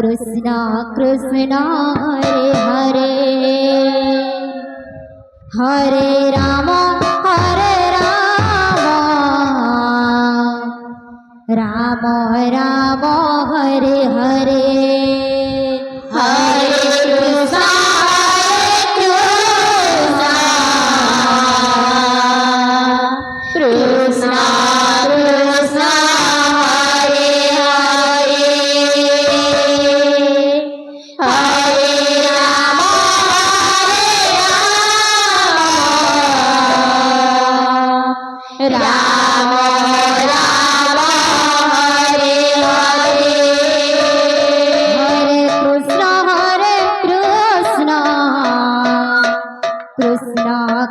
Krishna Krishna Hare Hare Hare Ram Ram Ram Hare Hare Hare Krishna Krishna Krishna Hare Hare Hare Ram Ram Ram Hare Hare Hare Krishna Krishna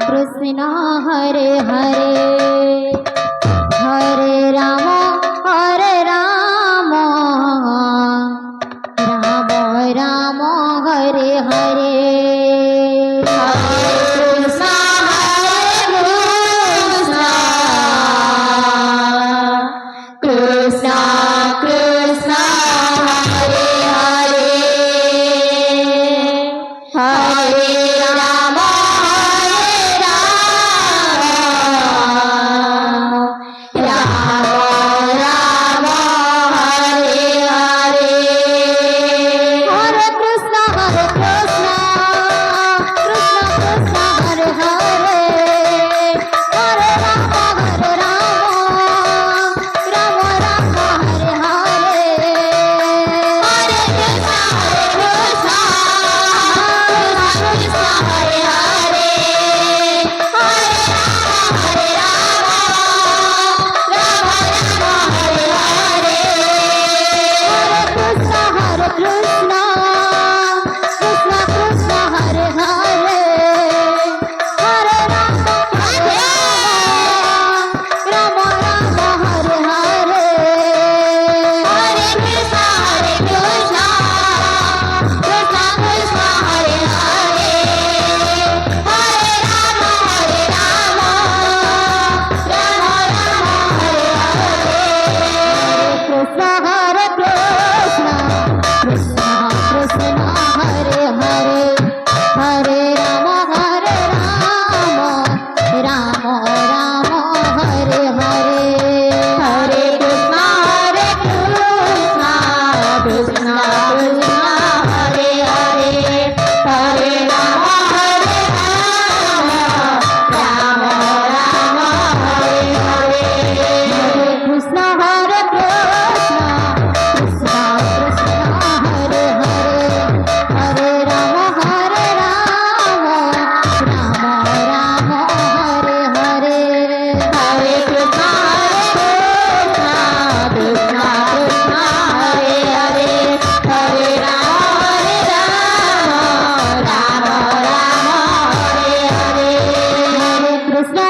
Krishna Hare Hare Hare Ram Ram Ram Hare Hare Krishna Krishna Hare Hare Hare Ram Ram Ram Hare Hare Hare Krishna Krishna Krishna Hare Hare Hare Ram Ram Ram Hare Hare Hare Krishna Krishna Hare Hare Hare Ram Ram Ram Hare Hare Hare Krishna Krishna Krishna Hare Hare Hare Ram Ram Hare Hare Hare Krishna Krishna Krishna Hare Hare Hare Ram Ram Hare Hare Krishna Krishna Krishna Hare Hare Hare Ram Ram Ram Hare Hare Hare Krishna Krishna Krishna Hare Hare Hare Ram Ram Ram Hare Hare Hare Krishna Krishna Krishna Hare Hare Hare Ram Ram Ram Hare Hare Hare Krishna Krishna Krishna Hare Hare Hare Ram Ram Ram Hare Hare Hare Krishna